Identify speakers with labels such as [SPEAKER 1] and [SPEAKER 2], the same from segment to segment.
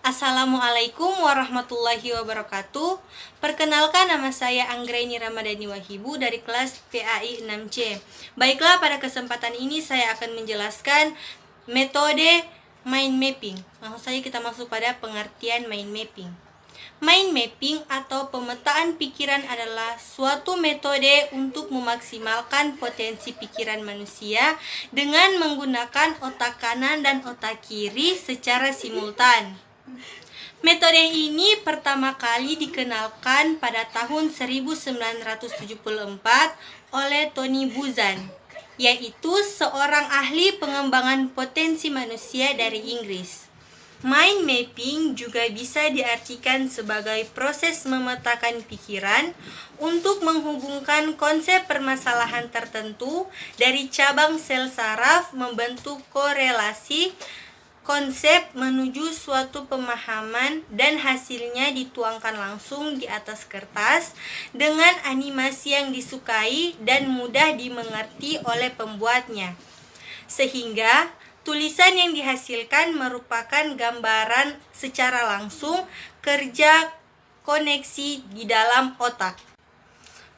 [SPEAKER 1] Assalamualaikum warahmatullahi wabarakatuh. Perkenalkan, nama saya Anggraini Ramadhani Wahibu dari kelas PAI 6C. Baiklah, pada kesempatan ini saya akan menjelaskan metode mind mapping. Langsung saja kita masuk pada pengertian mind mapping. Mind mapping atau pemetaan pikiran adalah suatu metode untuk memaksimalkan potensi pikiran manusia dengan menggunakan otak kanan dan otak kiri secara simultan. Metode ini pertama kali dikenalkan pada tahun 1974 oleh Tony Buzan, yaitu seorang ahli pengembangan potensi manusia dari Inggris. Mind mapping juga bisa diartikan sebagai proses memetakan pikiran untuk menghubungkan konsep permasalahan tertentu dari cabang sel saraf membentuk korelasi konsep menuju suatu pemahaman dan hasilnya dituangkan langsung di atas kertas dengan animasi yang disukai dan mudah dimengerti oleh pembuatnya. Sehingga tulisan yang dihasilkan merupakan gambaran secara langsung kerja koneksi di dalam otak.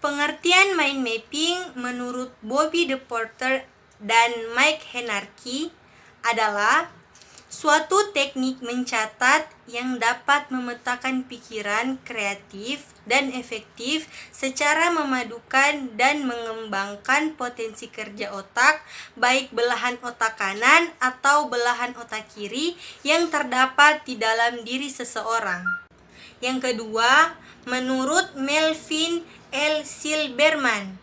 [SPEAKER 1] Pengertian mind mapping menurut Bobby DePorter dan Mike Henarkey adalah suatu teknik mencatat yang dapat memetakan pikiran kreatif dan efektif secara memadukan dan mengembangkan potensi kerja otak, baik belahan otak kanan atau belahan otak kiri yang terdapat di dalam diri seseorang. Yang kedua, menurut Melvin L. Silberman,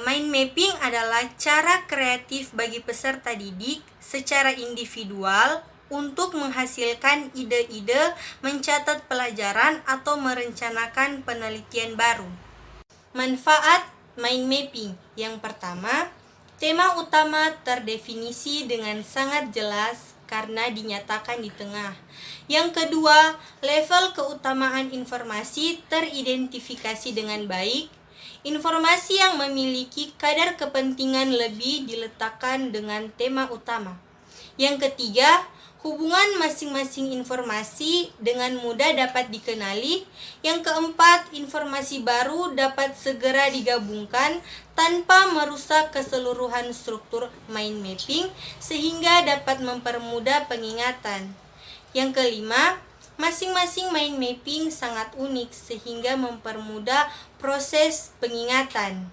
[SPEAKER 1] mind mapping adalah cara kreatif bagi peserta didik secara individual untuk menghasilkan ide-ide, mencatat pelajaran, atau merencanakan penelitian baru. Manfaat mind mapping. Yang pertama, tema utama terdefinisi dengan sangat jelas karena dinyatakan di tengah. Yang kedua, level keutamaan informasi teridentifikasi dengan baik. Informasi yang memiliki kadar kepentingan lebih diletakkan dengan tema utama. Yang ketiga, hubungan masing-masing informasi dengan mudah dapat dikenali. Yang keempat, informasi baru dapat segera digabungkan tanpa merusak keseluruhan struktur mind mapping sehingga dapat mempermudah pengingatan. Yang kelima, masing-masing mind mapping sangat unik sehingga mempermudah proses pengingatan.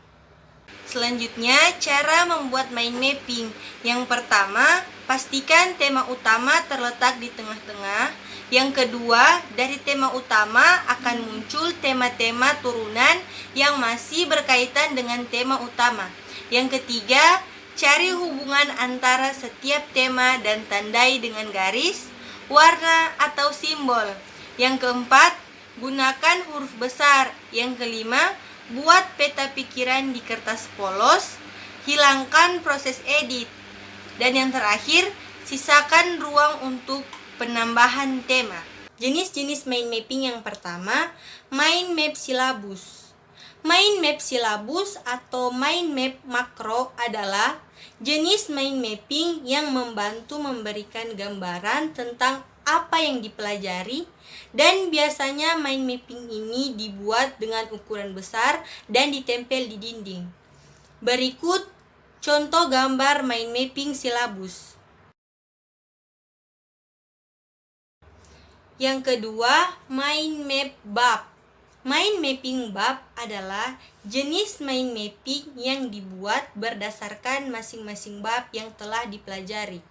[SPEAKER 1] Selanjutnya, cara membuat mind mapping. Yang pertama, pastikan tema utama terletak di tengah-tengah. Yang kedua, dari tema utama akan muncul tema-tema turunan yang masih berkaitan dengan tema utama. Yang ketiga, cari hubungan antara setiap tema dan tandai dengan garis, warna, atau simbol. Yang keempat, gunakan huruf besar. Yang kelima, buat peta pikiran di kertas polos, hilangkan proses edit. Dan yang terakhir, sisakan ruang untuk penambahan tema. Jenis-jenis mind mapping yang pertama, mind map silabus. Mind map silabus atau mind map makro adalah jenis mind mapping yang membantu memberikan gambaran tentang apa yang dipelajari, dan biasanya mind mapping ini dibuat dengan ukuran besar dan ditempel di dinding. Berikut contoh gambar mind mapping silabus. Yang kedua, mind map bab. Mind mapping bab adalah jenis mind mapping yang dibuat berdasarkan masing-masing bab yang telah dipelajari.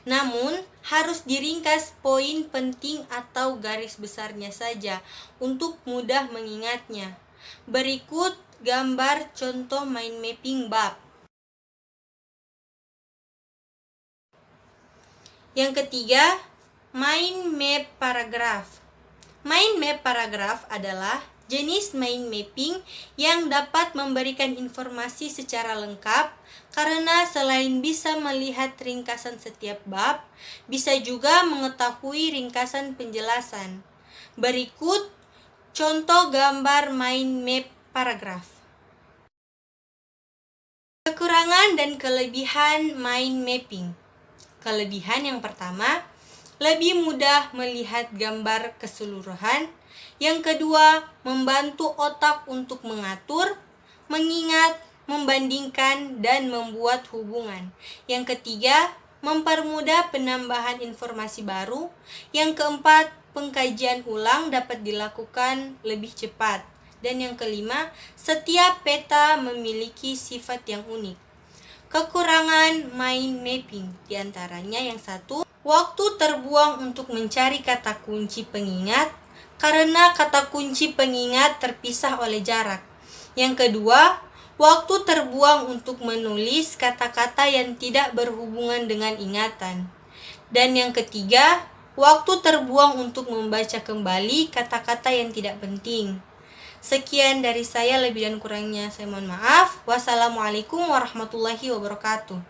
[SPEAKER 1] Namun, harus diringkas poin penting atau garis besarnya saja untuk mudah mengingatnya. Berikut gambar contoh mind mapping bab. Yang ketiga, mind map paragraf. Mind map paragraf adalah jenis mind mapping yang dapat memberikan informasi secara lengkap karena selain bisa melihat ringkasan setiap bab, bisa juga mengetahui ringkasan penjelasan. Berikut contoh gambar mind map paragraf. Kekurangan dan kelebihan mind mapping. Kelebihan yang pertama, lebih mudah melihat gambar keseluruhan. Yang kedua, membantu otak untuk mengatur, mengingat, membandingkan, dan membuat hubungan. Yang ketiga, mempermudah penambahan informasi baru. Yang keempat, pengkajian ulang dapat dilakukan lebih cepat. Dan yang kelima, setiap peta memiliki sifat yang unik. Kekurangan mind mapping diantaranya yang satu, waktu terbuang untuk mencari kata kunci pengingat karena kata kunci pengingat terpisah oleh jarak. Yang kedua, waktu terbuang untuk menulis kata-kata yang tidak berhubungan dengan ingatan. Dan yang ketiga, waktu terbuang untuk membaca kembali kata-kata yang tidak penting. Sekian dari saya, lebih dan kurangnya saya mohon maaf. Wassalamualaikum warahmatullahi wabarakatuh.